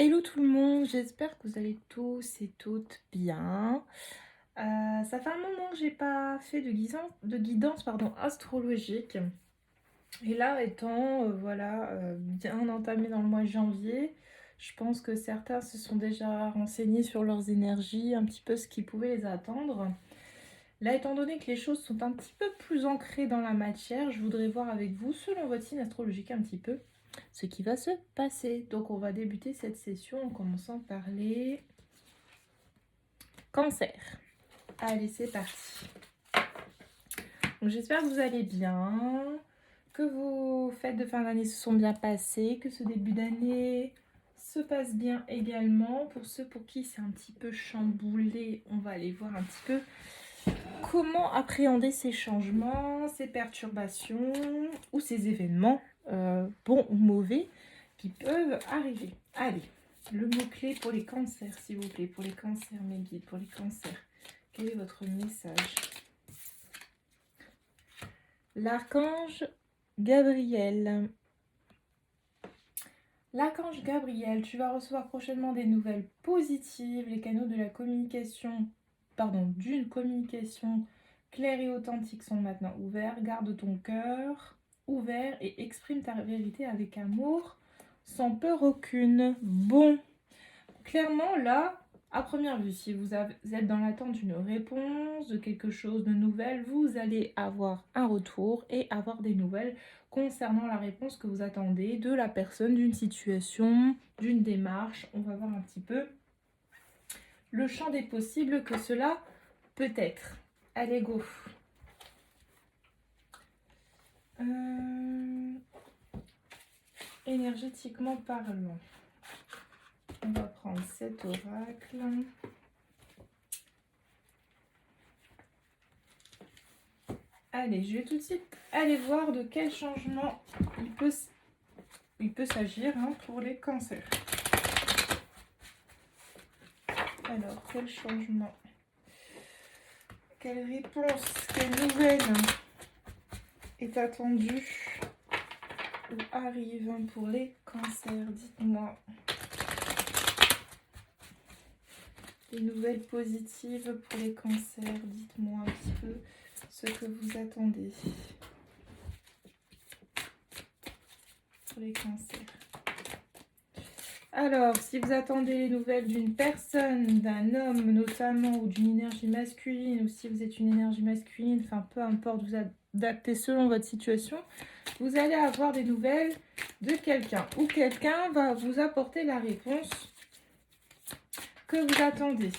Hello tout le monde, j'espère que vous allez tous et toutes bien. Ça fait un moment que j'ai pas fait de guidance astrologique. Et là, étant bien entamé dans le mois de janvier, je pense que certains se sont déjà renseignés sur leurs énergies, un petit peu ce qui pouvait les attendre. Là, étant donné que les choses sont un petit peu plus ancrées dans la matière, je voudrais voir avec vous, selon votre signe astrologique un petit peu, ce qui va se passer. Donc on va débuter cette session en commençant par les cancers. Allez, c'est parti. Donc j'espère que vous allez bien, que vos fêtes de fin d'année se sont bien passées, que ce début d'année se passe bien également. Pour ceux pour qui c'est un petit peu chamboulé, on va aller voir un petit peu comment appréhender ces changements, ces perturbations ou ces événements, bons ou mauvais, qui peuvent arriver. Allez, le mot-clé pour les cancers, s'il vous plaît, pour les cancers, mes guides, pour les cancers. Quel est votre message? L'archange Gabriel. L'archange Gabriel, tu vas recevoir prochainement des nouvelles positives. Les canaux de la communication, d'une communication claire et authentique sont maintenant ouverts. Garde ton cœur ouvert et exprime ta vérité avec amour, sans peur aucune. Bon, clairement là, à première vue, si vous êtes dans l'attente d'une réponse, de quelque chose de nouvel, vous allez avoir un retour et avoir des nouvelles concernant la réponse que vous attendez de la personne, d'une situation, d'une démarche. On va voir un petit peu le champ des possibles que cela peut être. Allez, go. Énergétiquement parlant, on va prendre cet oracle. Allez, je vais tout de suite aller voir de quel changement il peut s'agir pour les cancers. Alors, quel changement? Quelle réponse? Quelle nouvelle est attendue ou arrive pour les cancers? Dites-moi. Les nouvelles positives pour les cancers. Dites-moi un petit peu ce que vous attendez pour les cancers. Alors, si vous attendez les nouvelles d'une personne, d'un homme notamment, ou d'une énergie masculine, ou si vous êtes une énergie masculine, enfin peu importe, vous adaptez selon votre situation, vous allez avoir des nouvelles de quelqu'un. Ou quelqu'un va vous apporter la réponse que vous attendez.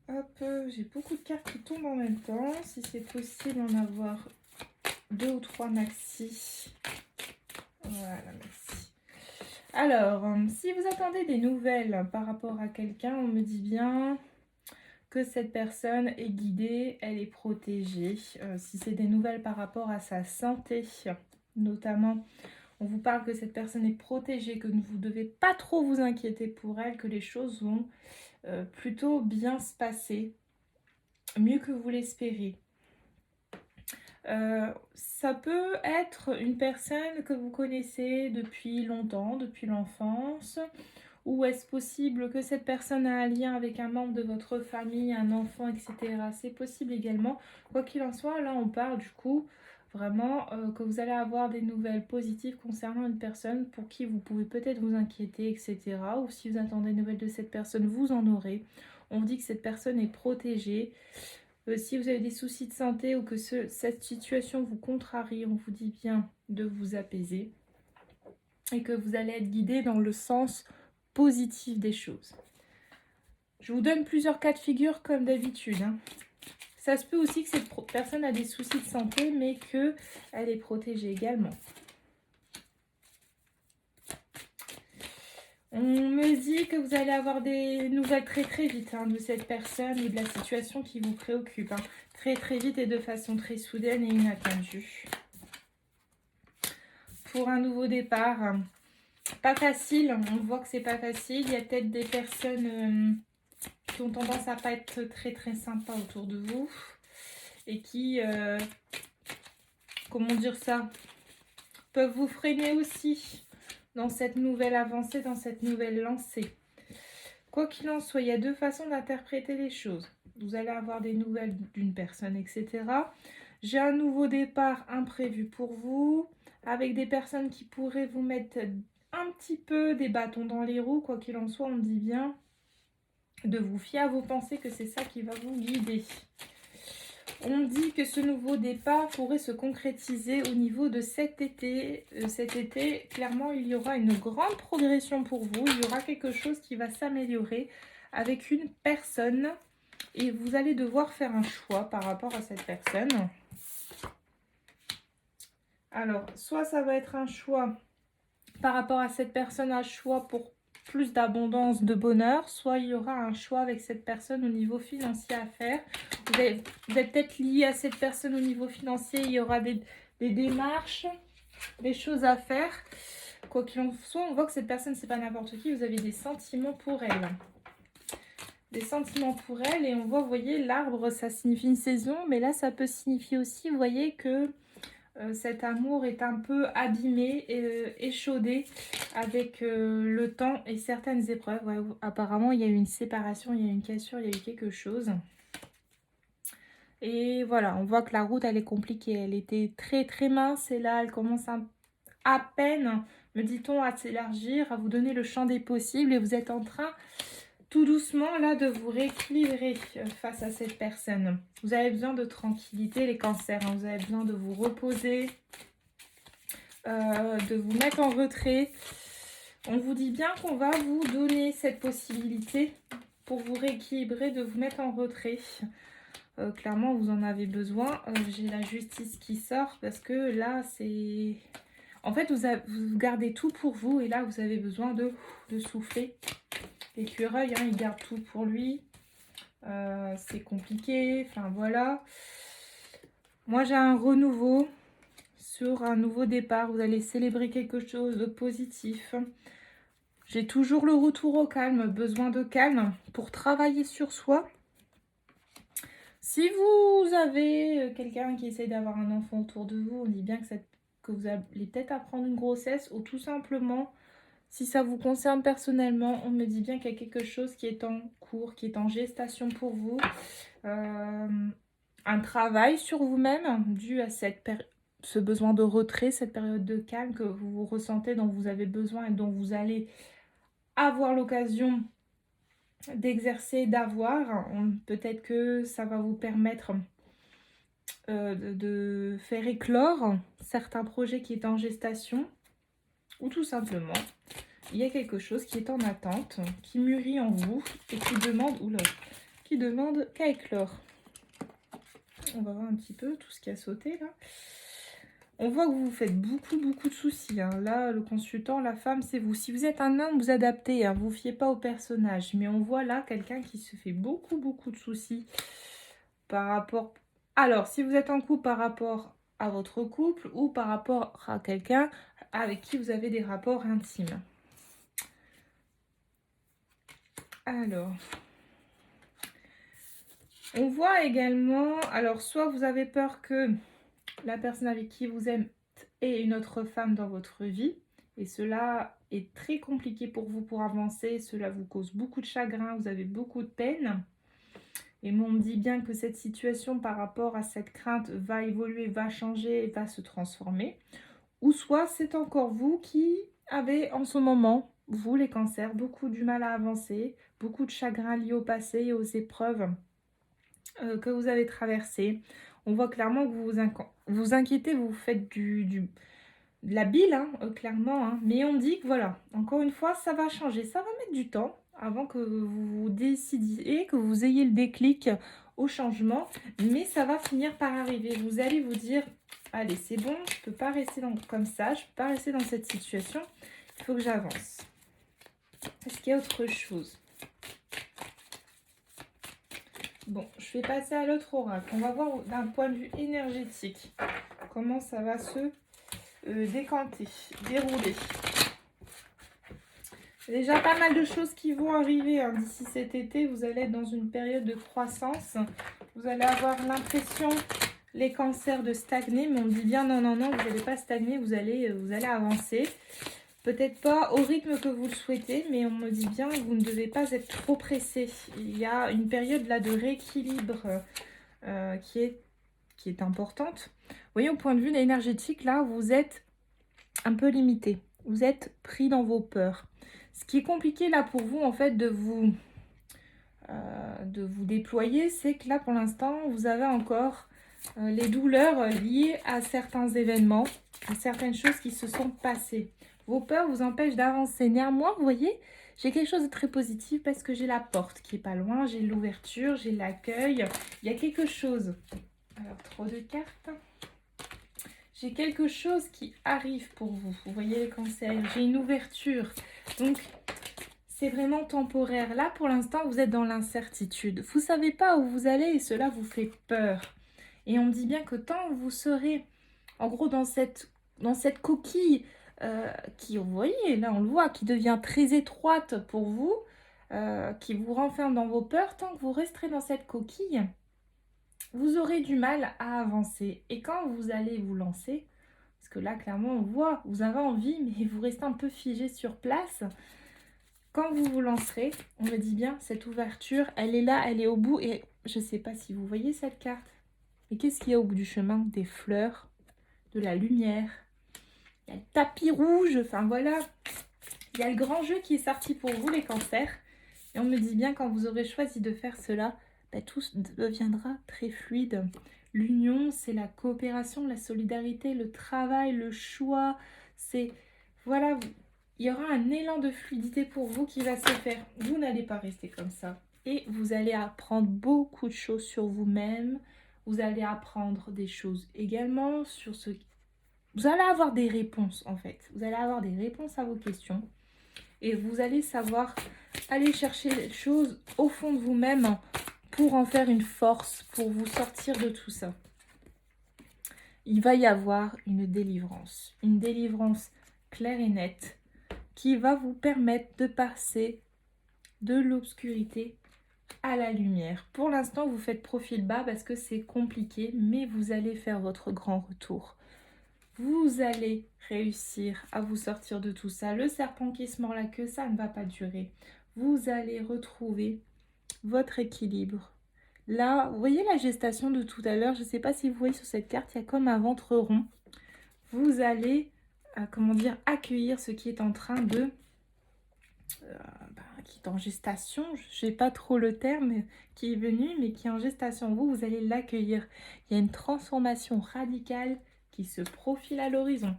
Hop, j'ai beaucoup de cartes qui tombent en même temps. Si c'est possible, en avoir 2 ou 3 maxi. Voilà, merci. Alors, si vous attendez des nouvelles par rapport à quelqu'un, on me dit bien que cette personne est guidée, elle est protégée. Si c'est des nouvelles par rapport à sa santé, notamment, on vous parle que cette personne est protégée, que vous ne devez pas trop vous inquiéter pour elle, que les choses vont plutôt bien se passer, mieux que vous l'espérez. Ça peut être une personne que vous connaissez depuis longtemps, depuis l'enfance, ou est-ce possible que cette personne a un lien avec un membre de votre famille, un enfant, etc. C'est possible également. Quoi qu'il en soit, là on parle du coup vraiment que vous allez avoir des nouvelles positives concernant une personne pour qui vous pouvez peut-être vous inquiéter, etc. Ou si vous attendez des nouvelles de cette personne, vous en aurez. On dit que cette personne est protégée. Si vous avez des soucis de santé ou que cette situation vous contrarie, on vous dit bien de vous apaiser et que vous allez être guidé dans le sens positif des choses. Je vous donne plusieurs cas de figure comme d'habitude. Ça se peut aussi que cette personne a des soucis de santé mais qu'elle est protégée également. On me dit que vous allez avoir des nouvelles très très vite de cette personne et de la situation qui vous préoccupe. Très très vite et de façon très soudaine et inattendue. Pour un nouveau départ, pas facile, on voit que c'est pas facile. Il y a peut-être des personnes qui ont tendance à pas être très très sympas autour de vous et qui, comment dire ça, peuvent vous freiner aussi dans cette nouvelle avancée, dans cette nouvelle lancée. Quoi qu'il en soit, il y a deux façons d'interpréter les choses. Vous allez avoir des nouvelles d'une personne, etc. J'ai un nouveau départ imprévu pour vous, avec des personnes qui pourraient vous mettre un petit peu des bâtons dans les roues. Quoi qu'il en soit, on dit bien de vous fier à vos pensées, que c'est ça qui va vous guider. On dit que ce nouveau départ pourrait se concrétiser au niveau de cet été. Cet été, clairement, il y aura une grande progression pour vous. Il y aura quelque chose qui va s'améliorer avec une personne. Et vous allez devoir faire un choix par rapport à cette personne. Alors, soit ça va être un choix par rapport à cette personne, un choix pour plus d'abondance, de bonheur, soit il y aura un choix avec cette personne au niveau financier à faire. Vous êtes peut-être lié à cette personne au niveau financier, il y aura des démarches, des choses à faire. Quoi qu'il en soit, on voit que cette personne, c'est pas n'importe qui, vous avez des sentiments pour elle. Des sentiments pour elle, et on voit, vous voyez, l'arbre, ça signifie une saison, mais là, ça peut signifier aussi, vous voyez, que cet amour est un peu abîmé et échaudé avec le temps et certaines épreuves. Ouais, apparemment, il y a eu une séparation, il y a eu une cassure, il y a eu quelque chose. Et voilà, on voit que la route, elle est compliquée. Elle était très très mince et là, elle commence à peine, me dit-on, à s'élargir, à vous donner le champ des possibles. Et vous êtes en train, tout doucement, là, de vous rééquilibrer face à cette personne. Vous avez besoin de tranquillité, les cancers. Hein. Vous avez besoin de vous reposer, de vous mettre en retrait. On vous dit bien qu'on va vous donner cette possibilité pour vous rééquilibrer, de vous mettre en retrait. Clairement, vous en avez besoin. J'ai la justice qui sort parce que là, c'est... En fait, vous gardez tout pour vous et là, vous avez besoin de souffler. L'écureuil, hein, il garde tout pour lui. C'est compliqué. Enfin, voilà. Moi, j'ai un renouveau sur un nouveau départ. Vous allez célébrer quelque chose de positif. J'ai toujours le retour au calme, besoin de calme pour travailler sur soi. Si vous avez quelqu'un qui essaie d'avoir un enfant autour de vous, on dit bien que vous allez peut-être apprendre une grossesse ou tout simplement, si ça vous concerne personnellement, on me dit bien qu'il y a quelque chose qui est en cours, qui est en gestation pour vous. Un travail sur vous-même dû à ce besoin de retrait, cette période de calme que vous ressentez, dont vous avez besoin et dont vous allez avoir l'occasion d'exercer, d'avoir. Peut-être que ça va vous permettre de faire éclore certains projets qui est en gestation, ou tout simplement il y a quelque chose qui est en attente, qui mûrit en vous et qui demande qu'à éclore. On va voir un petit peu tout ce qui a sauté là. On voit que vous vous faites beaucoup de soucis. Hein. Là, le consultant, la femme, c'est vous. Si vous êtes un homme, vous adaptez. Hein. Vous ne fiez pas au personnage. Mais on voit là quelqu'un qui se fait beaucoup de soucis par rapport... Alors, si vous êtes en couple, par rapport à votre couple ou par rapport à quelqu'un avec qui vous avez des rapports intimes. Alors, on voit également... Alors, soit vous avez peur que la personne avec qui vous êtes ait une autre femme dans votre vie. Et cela est très compliqué pour vous pour avancer. Cela vous cause beaucoup de chagrin. Vous avez beaucoup de peine. Et moi, on me dit bien que cette situation par rapport à cette crainte va évoluer, va changer et va se transformer. Ou soit c'est encore vous qui avez en ce moment, vous les cancers, beaucoup du mal à avancer, beaucoup de chagrin lié au passé et aux épreuves que vous avez traversées. On voit clairement que vous vous inquiétez, vous faites de la bile, hein, clairement. Hein. Mais on dit que voilà, encore une fois, ça va changer. Ça va mettre du temps avant que vous décidiez, que vous ayez le déclic au changement. Mais ça va finir par arriver. Vous allez vous dire, allez, c'est bon, je ne peux pas rester comme ça. Je ne peux pas rester dans cette situation. Il faut que j'avance. Est-ce qu'il y a autre chose ? Bon, je vais passer à l'autre oracle. On va voir d'un point de vue énergétique comment ça va se décanter, dérouler. Déjà pas mal de choses qui vont arriver hein, d'ici cet été. Vous allez être dans une période de croissance. Vous allez avoir l'impression, les cancers, de stagner. Mais on dit bien non, vous n'allez pas stagner, vous allez avancer. Peut-être pas au rythme que vous le souhaitez, mais on me dit bien que vous ne devez pas être trop pressé. Il y a une période là de rééquilibre qui est importante. Vous voyez, au point de vue énergétique, là, vous êtes un peu limité. Vous êtes pris dans vos peurs. Ce qui est compliqué là pour vous, en fait, de vous déployer, c'est que là, pour l'instant, vous avez encore les douleurs liées à certains événements, à certaines choses qui se sont passées. Vos peurs vous empêchent d'avancer. Néanmoins, vous voyez, j'ai quelque chose de très positif parce que j'ai la porte qui est pas loin, j'ai l'ouverture, j'ai l'accueil. Il y a quelque chose. Alors, trop de cartes. J'ai quelque chose qui arrive pour vous. Vous voyez les cancers. J'ai une ouverture. Donc, c'est vraiment temporaire. Là, pour l'instant, vous êtes dans l'incertitude. Vous ne savez pas où vous allez et cela vous fait peur. Et on me dit bien que tant que vous serez, en gros, dans cette coquille qui, vous voyez, là, on le voit, qui devient très étroite pour vous, qui vous renferme dans vos peurs, tant que vous resterez dans cette coquille, vous aurez du mal à avancer. Et quand vous allez vous lancer, parce que là, clairement, on voit, vous avez envie, mais vous restez un peu figé sur place. Quand vous vous lancerez, on me dit bien, cette ouverture, elle est là, elle est au bout. Et je ne sais pas si vous voyez cette carte. Mais qu'est-ce qu'il y a au bout du chemin? Des fleurs, de la lumière. Il y a le tapis rouge. Enfin, voilà. Il y a le grand jeu qui est sorti pour vous, les cancers. Et on me dit bien, quand vous aurez choisi de faire cela, ben, tout deviendra très fluide. L'union, c'est la coopération, la solidarité, le travail, le choix. C'est, voilà, il y aura un élan de fluidité pour vous qui va se faire. Vous n'allez pas rester comme ça. Et vous allez apprendre beaucoup de choses sur vous-même. Vous allez apprendre des choses également sur ce... Vous allez avoir des réponses, en fait. Vous allez avoir des réponses à vos questions. Et vous allez savoir aller chercher les choses au fond de vous-même pour en faire une force, pour vous sortir de tout ça. Il va y avoir une délivrance claire et nette qui va vous permettre de passer de l'obscurité à la lumière. Pour l'instant, vous faites profil bas parce que c'est compliqué, mais vous allez faire votre grand retour. Vous allez réussir à vous sortir de tout ça. Le serpent qui se mord la queue, ça ne va pas durer. Vous allez retrouver votre équilibre. Là, vous voyez la gestation de tout à l'heure, je ne sais pas si vous voyez sur cette carte, il y a comme un ventre rond. Vous allez, comment dire, accueillir ce qui est en train de... qui est en gestation, je n'ai pas trop le terme qui est venu, mais qui est en gestation. Vous allez l'accueillir. Il y a une transformation radicale qui se profile à l'horizon.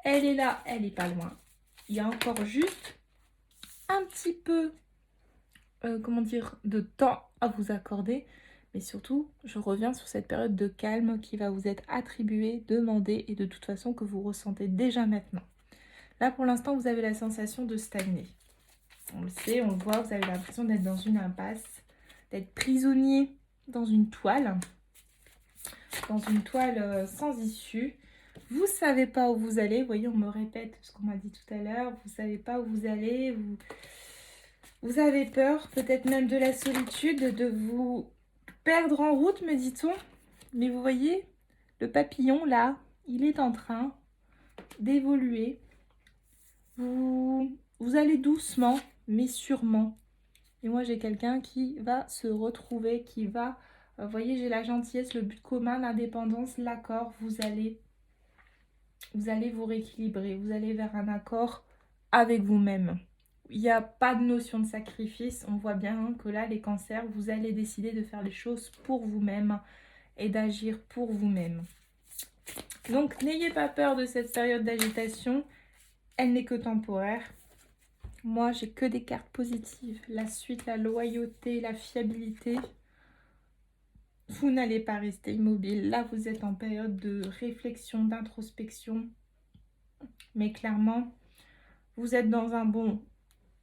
Elle est là, elle n'est pas loin. Il y a encore juste un petit peu, comment dire, de temps à vous accorder. Mais surtout, je reviens sur cette période de calme qui va vous être attribuée, demandée et de toute façon que vous ressentez déjà maintenant. Là, pour l'instant, vous avez la sensation de stagner. On le sait, on le voit, vous avez l'impression d'être dans une impasse, d'être prisonnier dans une toile sans issue. Vous ne savez pas où vous allez. Vous voyez, on me répète ce qu'on m'a dit tout à l'heure. Vous ne savez pas où vous allez. Vous avez peur, peut-être même de la solitude, de vous perdre en route, me dit-on. Mais vous voyez, le papillon, là, il est en train d'évoluer. Vous allez doucement, mais sûrement. Et moi, j'ai quelqu'un qui va se retrouver, qui va... Vous voyez, j'ai la gentillesse, le but commun, l'indépendance, l'accord. Vous allez vous rééquilibrer. Vous allez vers un accord avec vous-même. Il n'y a pas de notion de sacrifice. On voit bien que là, les cancers, vous allez décider de faire les choses pour vous-même et d'agir pour vous-même. Donc, n'ayez pas peur de cette période d'agitation. Elle n'est que temporaire. Moi, j'ai que des cartes positives. La suite, la loyauté, la fiabilité. Vous n'allez pas rester immobile. Là, vous êtes en période de réflexion, d'introspection. Mais clairement, vous êtes dans un bon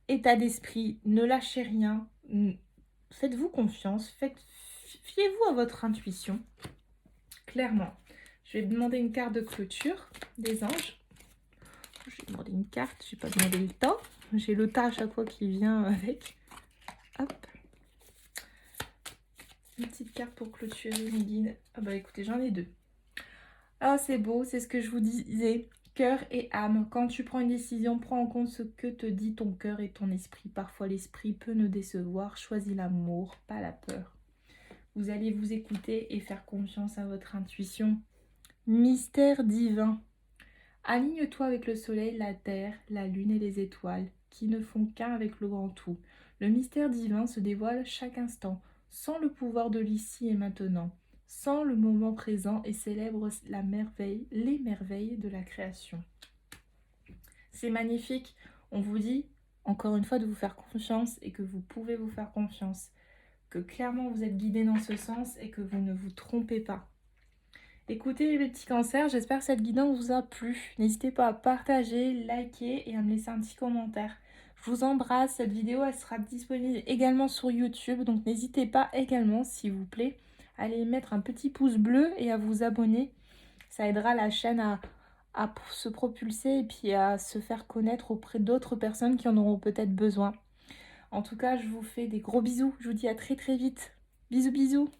état d'esprit. Ne lâchez rien. Faites-vous confiance. Fiez-vous à votre intuition. Clairement. Je vais demander une carte de clôture des anges. Je vais demander une carte. Je n'ai pas demandé le temps. J'ai le tas à chaque fois qui vient avec. Hop. Une petite carte pour clôturer mes guides. Ah bah écoutez, j'en ai deux. Ah, c'est beau, c'est ce que je vous disais. cœur et âme. Quand tu prends une décision, prends en compte ce que te dit ton cœur et ton esprit. Parfois l'esprit peut nous décevoir. Choisis l'amour, pas la peur. Vous allez vous écouter et faire confiance à votre intuition. Mystère divin. Aligne-toi avec le soleil, la terre, la lune et les étoiles, qui ne font qu'un avec le grand tout. Le mystère divin se dévoile chaque instant, sans le pouvoir de l'ici et maintenant, sans le moment présent et célèbre la merveille, les merveilles de la création. C'est magnifique. On vous dit, encore une fois, de vous faire confiance et que vous pouvez vous faire confiance. Que clairement vous êtes guidé dans ce sens et que vous ne vous trompez pas. Écoutez les petits cancers, j'espère que cette guidance vous a plu. N'hésitez pas à partager, liker et à me laisser un petit commentaire. Je vous embrasse, cette vidéo elle sera disponible également sur YouTube, donc n'hésitez pas également, s'il vous plaît, à aller mettre un petit pouce bleu et à vous abonner. Ça aidera la chaîne à se propulser et puis à se faire connaître auprès d'autres personnes qui en auront peut-être besoin. En tout cas, je vous fais des gros bisous, je vous dis à très très vite. Bisous bisous.